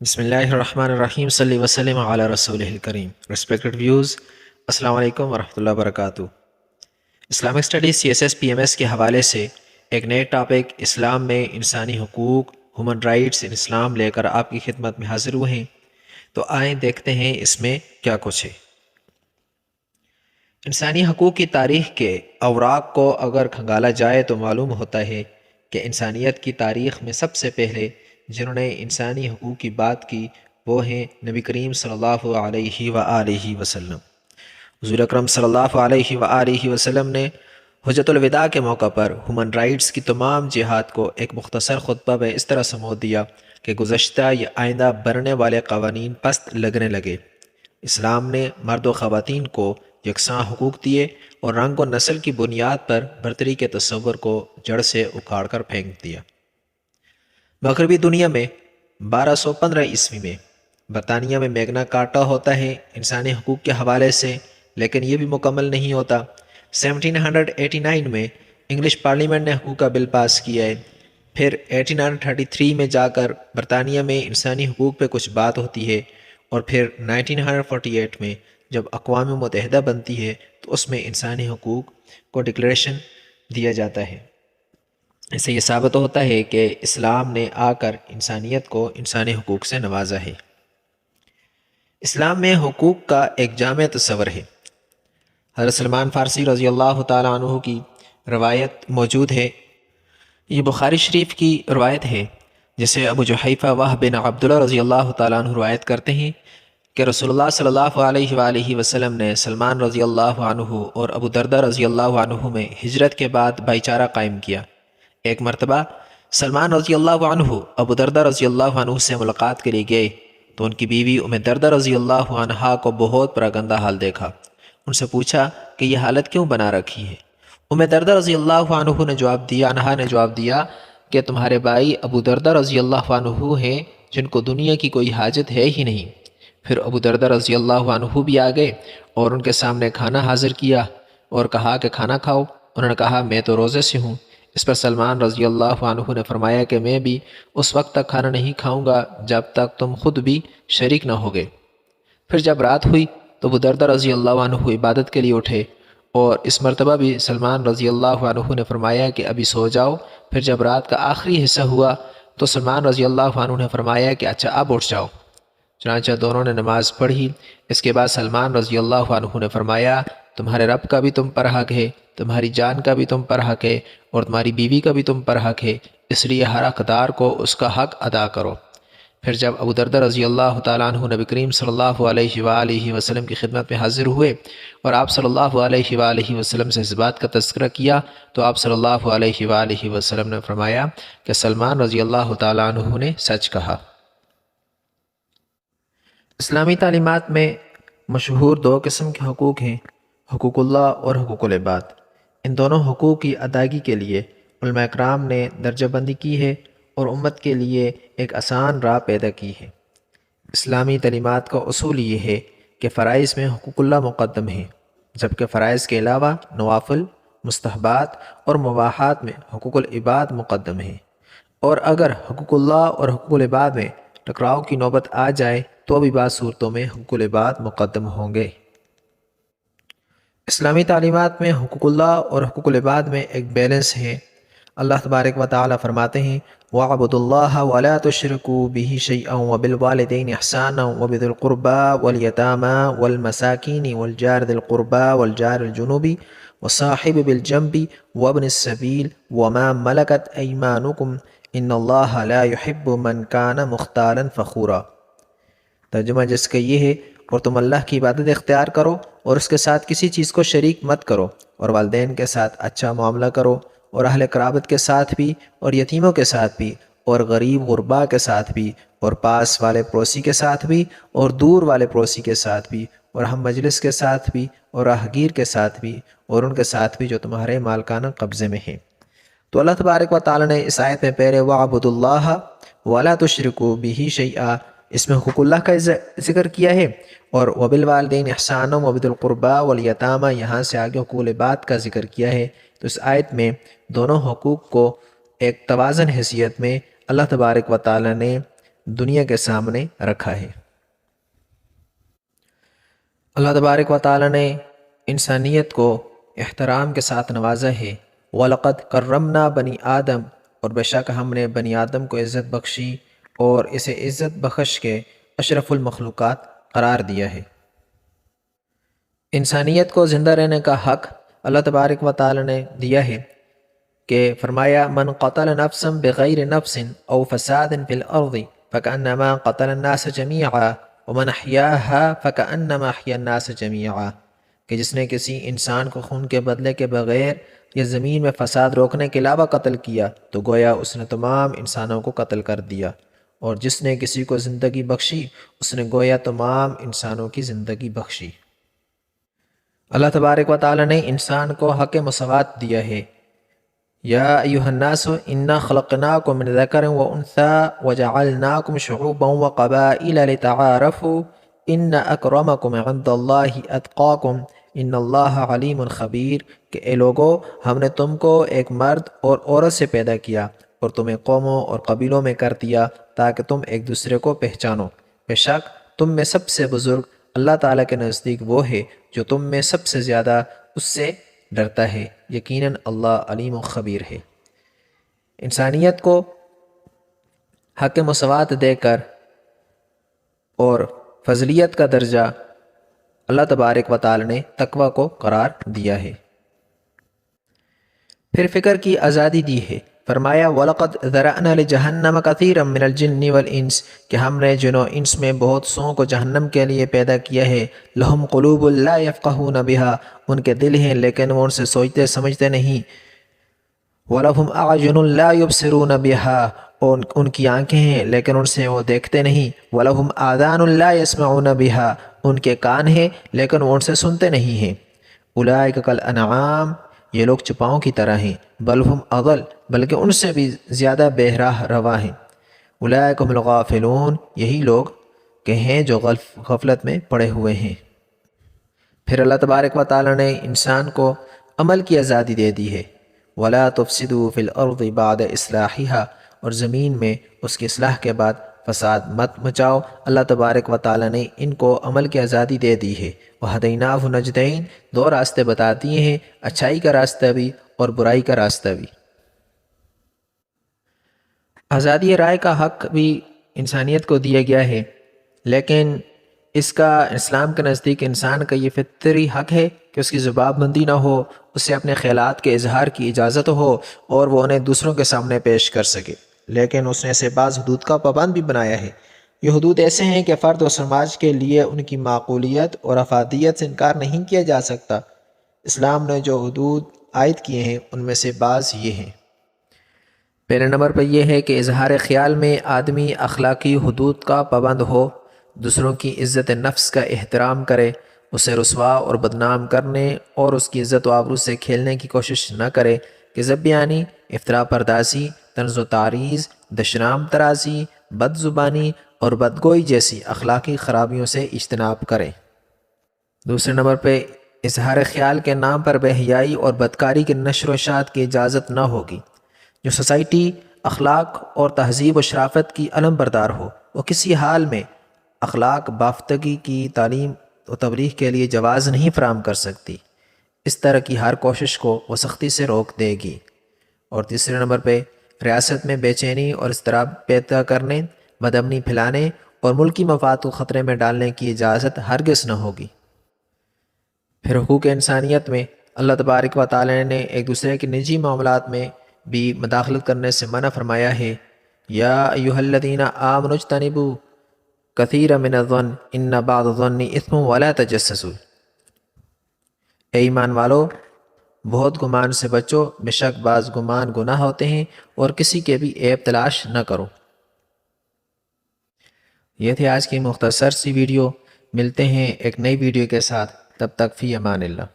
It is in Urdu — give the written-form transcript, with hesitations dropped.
بسم اللہ الرحمن الرحیم صلی وسلم علی رسول الکریم ریسپیکٹڈ ویوز، السلام علیکم ورحمۃ اللہ وبرکاتہ۔ اسلامک اسٹڈیز CSS PMS کے حوالے سے ایک نئے ٹاپک اسلام میں انسانی حقوق ہیومن رائٹس ان اسلام لے کر آپ کی خدمت میں حاضر ہوئے ہیں، تو آئیں دیکھتے ہیں اس میں کیا کچھ ہے۔ انسانی حقوق کی تاریخ کے اوراق کو اگر کھنگالا جائے تو معلوم ہوتا ہے کہ انسانیت کی تاریخ میں سب سے پہلے جنہوں نے انسانی حقوق کی بات کی وہ ہیں نبی کریم صلی اللہ علیہ وآلہ وسلم۔ حضور اکرم صلی اللہ علیہ وآلہ وسلم نے حجۃ الوداع کے موقع پر ہیومن رائٹس کی تمام جہات کو ایک مختصر خطبہ میں اس طرح سمو دیا کہ گزشتہ یا آئندہ بننے والے قوانین پست لگنے لگے۔ اسلام نے مرد و خواتین کو یکساں حقوق دیے اور رنگ و نسل کی بنیاد پر برتری کے تصور کو جڑ سے اکھاڑ کر پھینک دیا۔ مغربی دنیا میں 1215 میں برطانیہ میں میگنا کارٹا ہوتا ہے انسانی حقوق کے حوالے سے، لیکن یہ بھی مکمل نہیں ہوتا۔ 1789 میں انگلش پارلیمنٹ نے حقوق کا بل پاس کیا ہے۔ پھر 1833 میں جا کر برطانیہ میں انسانی حقوق پہ کچھ بات ہوتی ہے، اور پھر 1948 میں جب اقوام متحدہ بنتی ہے تو اس میں انسانی حقوق کو ڈکلیریشن دیا جاتا ہے۔ اس سے یہ ثابت ہوتا ہے کہ اسلام نے آ کر انسانیت کو انسانی حقوق سے نوازا ہے۔ اسلام میں حقوق کا ایک جامع تصور ہے۔ حضرت سلمان فارسی رضی اللہ تعالیٰ عنہ کی روایت موجود ہے، یہ بخاری شریف کی روایت ہے، جسے ابو جحیفہ وہب بن عبداللہ رضی اللہ تعالیٰ عنہ روایت کرتے ہیں کہ رسول اللہ صلی اللہ علیہ وآلہ وسلم نے سلمان رضی اللہ عنہ اور ابو دردہ رضی اللہ عنہ میں ہجرت کے بعد بھائی چارہ قائم کیا۔ ایک مرتبہ سلمان رضی اللہ عنہ ابو دردہ رضی اللہ عنہ سے ملاقات کے لیے گئے تو ان کی بیوی ام دردہ رضی اللہ عنہا کو بہت برا گندہ حال دیکھا۔ ان سے پوچھا کہ یہ حالت کیوں بنا رکھی ہے؟ ام دردہ رضی اللہ عنہ نے جواب دیا کہ تمہارے بھائی ابو دردہ رضی اللہ عنہ ہیں جن کو دنیا کی کوئی حاجت ہے ہی نہیں۔ پھر ابو دردہ رضی اللہ عنہ بھی آ گئے اور ان کے سامنے کھانا حاضر کیا اور کہا کہ کھانا کھاؤ۔ انہوں نے کہا میں تو روزے سے ہوں۔ اس پر سلمان رضی اللہ عنہ نے فرمایا کہ میں بھی اس وقت تک کھانا نہیں کھاؤں گا جب تک تم خود بھی شریک نہ ہوگے۔ پھر جب رات ہوئی تو ابو دردہ رضی اللہ عنہ عبادت کے لیے اٹھے، اور اس مرتبہ بھی سلمان رضی اللہ عنہ نے فرمایا کہ ابھی سو جاؤ۔ پھر جب رات کا آخری حصہ ہوا تو سلمان رضی اللہ عنہ نے فرمایا کہ اچھا اب اٹھ جاؤ۔ چنانچہ دونوں نے نماز پڑھی۔ اس کے بعد سلمان رضی اللہ عنہ نے فرمایا تمہارے رب کا بھی تم پر حق ہے، تمہاری جان کا بھی تم پر حق ہے، اور تمہاری بیوی کا بھی تم پر حق ہے، اس لیے ہر حقدار کو اس کا حق ادا کرو۔ پھر جب ابو دردہ رضی اللہ تعالیٰ عنہ نبی کریم صلی اللہ علیہ وآلہ وسلم کی خدمت میں حاضر ہوئے اور آپ صلی اللہ علیہ وآلہ وسلم سے اس بات کا تذکرہ کیا تو آپ صلی اللہ علیہ وآلہ وسلم نے فرمایا کہ سلمان رضی اللہ تعالیٰ عنہ نے سچ کہا۔ اسلامی تعلیمات میں مشہور دو قسم کے حقوق ہیں، حقوق اللہ اور حقوق العباد۔ ان دونوں حقوق کی ادائیگی کے لیے علماء کرام نے درجہ بندی کی ہے اور امت کے لیے ایک آسان راہ پیدا کی ہے۔ اسلامی تعلیمات کا اصول یہ ہے کہ فرائض میں حقوق اللہ مقدم ہیں، جبکہ فرائض کے علاوہ نوافل، مستحبات اور مباحات میں حقوق العباد مقدم ہیں، اور اگر حقوق اللہ اور حقوق العباد میں ٹکراؤ کی نوبت آ جائے تو بھی بعض صورتوں میں حقوق العباد مقدم ہوں گے۔ اسلامی تعلیمات میں حقوق اللہ اور حقوق العباد میں ایک بیلنس ہے۔ اللہ تبارک و تعالی فرماتے ہیں وَاعْبُدُوا اللَّهَ وَلَا تُشْرِكُوا بِهِ شَيْئًا وَبِالْوَالِدَيْنِ إِحْسَانًا وَبِذِي الْقُرْبَى وَالْيَتَامَى وَالْمَسَاكِينِ وَالْجَارِ ذِي الْقُرْبَى وَالْجَارِ الْجُنُبِ وَالصَّاحِبِ بِالْجَنبِ وَابْنِ السَّبِيلِ وَمَا مَلَكَتْ أَيْمَانُكُمْ إِنَّ اللَّهَ لَا يُحِبُّ مَنْ كَانَ مُخْتَالًا فَخُورًا۔ ترجمہ جس کا یہ ہے اور تم اللہ کی عبادت اختیار کرو اور اس کے ساتھ کسی چیز کو شریک مت کرو، اور والدین کے ساتھ اچھا معاملہ کرو، اور اہل قرابت کے ساتھ بھی، اور یتیموں کے ساتھ بھی، اور غریب غربا کے ساتھ بھی، اور پاس والے پڑوسی کے ساتھ بھی، اور دور والے پڑوسی کے ساتھ بھی، اور ہم مجلس کے ساتھ بھی، اور راہگیر کے ساتھ بھی، اور ان کے ساتھ بھی جو تمہارے مالکانہ قبضے میں ہیں۔ تو اللہ تبارک و تعالی نے اس آیت میں پہلے وَاعْبُدُوا اللَّهَ وَلَا تُشْرِكُوا بِهِ شَيْئًا اس میں حقوق اللہ کا ذکر کیا ہے، اور وَبِالْوَالِدَيْنِ إِحْسَانًا وَبِذِي الْقُرْبَى وَالْيَتَامَى یہاں سے آگے حقوق العباد کا ذکر کیا ہے۔ تو اس آیت میں دونوں حقوق کو ایک توازن حیثیت میں اللہ تبارک و تعالی نے دنیا کے سامنے رکھا ہے۔ اللہ تبارک و تعالی نے انسانیت کو احترام کے ساتھ نوازا ہے۔ وَلَقَدْ كَرَّمْنَا بَنِي آدم، اور بے شک ہم نے بنی آدم کو عزت بخشی اور اسے عزت بخش کے اشرف المخلوقات قرار دیا ہے۔ انسانیت کو زندہ رہنے کا حق اللہ تبارک و تعالی نے دیا ہے کہ فرمایا من قتل نفسا بغیر نفس او فساد فی الارض فکأنما قتل الناس جمیعا ومن احیاها فکأنما احیا الناس جمیعا، کہ جس نے کسی انسان کو خون کے بدلے کے بغیر یا زمین میں فساد روکنے کے علاوہ قتل کیا تو گویا اس نے تمام انسانوں کو قتل کر دیا، اور جس نے کسی کو زندگی بخشی اس نے گویا تمام انسانوں کی زندگی بخشی۔ اللہ تبارک و تعالی نے انسان کو حق مساوات دیا ہے۔ یا ایھا الناس انا خلقناکم من ذکر و انثی وجعلناکم شعوبا وقبائل لتعارفوا ان اکرمکم عند اللہ اتقاکم ان اللہ علیم خبیر، کہ اے لوگو ہم نے تم کو ایک مرد اور عورت سے پیدا کیا اور تمہیں قوموں اور قبیلوں میں کر دیا تاکہ تم ایک دوسرے کو پہچانو، بے شک تم میں سب سے بزرگ اللہ تعالیٰ کے نزدیک وہ ہے جو تم میں سب سے زیادہ اس سے ڈرتا ہے، یقیناً اللہ علیم و خبیر ہے۔ انسانیت کو حق مساوات دے کر اور فضلیت کا درجہ اللہ تبارک و تعالی نے تقوی کو قرار دیا ہے۔ پھر فکر کی آزادی دی ہے، فرمایا وَلَقَدْ ذَرَأْنَا لِجَهَنَّمَ كَثِيرًا مِّنَ الْجِنِّ وَالْإِنسِ، کہ ہم نے جن و انس میں بہت سوں کو جہنم کے لیے پیدا کیا ہے۔ لَهُمْ قُلُوبٌ لَا يَفْقَهُونَ بِهَا، ان کے دل ہیں لیکن وہ ان سے سوچتے سمجھتے نہیں۔ وَلَهُمْ أَعْيُنٌ لَا يُبْصِرُونَ بِهَا، اور ان کی آنکھیں ہیں لیکن ان سے وہ دیکھتے نہیں۔ وَلَهُمْ آذَانٌ لَا يَسْمَعُونَ بِهَا، ان کے کان ہیں لیکن وہ ان سے سنتے نہیں ہیں۔ أُولَٰئِكَ كَالْأَنْعَامِ، یہ لوگ چپاؤں کی طرح ہیں، بل ہم اضل، بلکہ ان سے بھی زیادہ بے راہ روا ہیں۔ اولئک هم الغافلون، یہی لوگ کہ ہیں جو غفلت میں پڑے ہوئے ہیں۔ پھر اللہ تبارک و تعالی نے انسان کو عمل کی آزادی دے دی ہے۔ وَلَا تُفْسِدُوا فِي الْأَرْضِ بَعْدَ إِصْلَاحِهَا، اور زمین میں اس کی اصلاح کے بعد فساد مت مچاؤ۔ اللہ تبارک و تعالی نے ان کو عمل کی آزادی دے دی ہے۔ وَهَدَيْنَاهُ النَّجْدَيْنِ، دو راستے بتا دیے ہیں، اچھائی کا راستہ بھی اور برائی کا راستہ بھی۔ آزادی رائے کا حق بھی انسانیت کو دیا گیا ہے، لیکن اس کا اسلام کے نزدیک انسان کا یہ فطری حق ہے کہ اس کی زبان بندی نہ ہو، اسے اپنے خیالات کے اظہار کی اجازت ہو اور وہ انہیں دوسروں کے سامنے پیش کر سکے، لیکن اس نے اسے بعض حدود کا پابند بھی بنایا ہے۔ یہ حدود ایسے ہیں کہ فرد و سماج کے لیے ان کی معقولیت اور افادیت سے انکار نہیں کیا جا سکتا۔ اسلام نے جو حدود عائد کیے ہیں ان میں سے بعض یہ ہیں۔ پہلے نمبر پر یہ ہے کہ اظہار خیال میں آدمی اخلاقی حدود کا پابند ہو، دوسروں کی عزت نفس کا احترام کرے، اسے رسوا اور بدنام کرنے اور اس کی عزت و آبرو سے کھیلنے کی کوشش نہ کرے، کذب بیانی، افتراء پردازی، طنز و تعریض، دشنام ترازی، بد زبانی اور بدگوئی جیسی اخلاقی خرابیوں سے اجتناب کرے۔ دوسرے نمبر پہ اظہار خیال کے نام پر بے حیائی اور بدکاری کے نشر و اشاعت کی اجازت نہ ہوگی۔ جو سوسائٹی اخلاق اور تہذیب و شرافت کی علم بردار ہو، وہ کسی حال میں اخلاق بافتگی کی تعلیم و تبلیغ کے لیے جواز نہیں فراہم کر سکتی۔ اس طرح کی ہر کوشش کو وہ سختی سے روک دے گی۔ اور تیسرے نمبر پہ ریاست میں بے چینی اور اضطراب پیدا کرنے، بدامنی پھیلانے اور ملکی مفاد کو خطرے میں ڈالنے کی اجازت ہرگز نہ ہوگی۔ پھر حقوق انسانیت میں اللہ تبارک و تعالی نے ایک دوسرے کے نجی معاملات میں بھی مداخلت کرنے سے منع فرمایا ہے۔ یا ایھا الذین آمنوا اجتنبوا کثیرا من الظن ان بعض الظن اثم ولا تجسسوا، اے ایمان والو بہت گمان سے بچو، بے شک بعض گمان گناہ ہوتے ہیں، اور کسی کے بھی عیب تلاش نہ کرو۔ یہ تھی آج کی مختصر سی ویڈیو، ملتے ہیں ایک نئی ویڈیو کے ساتھ، تب تک فی امان اللہ۔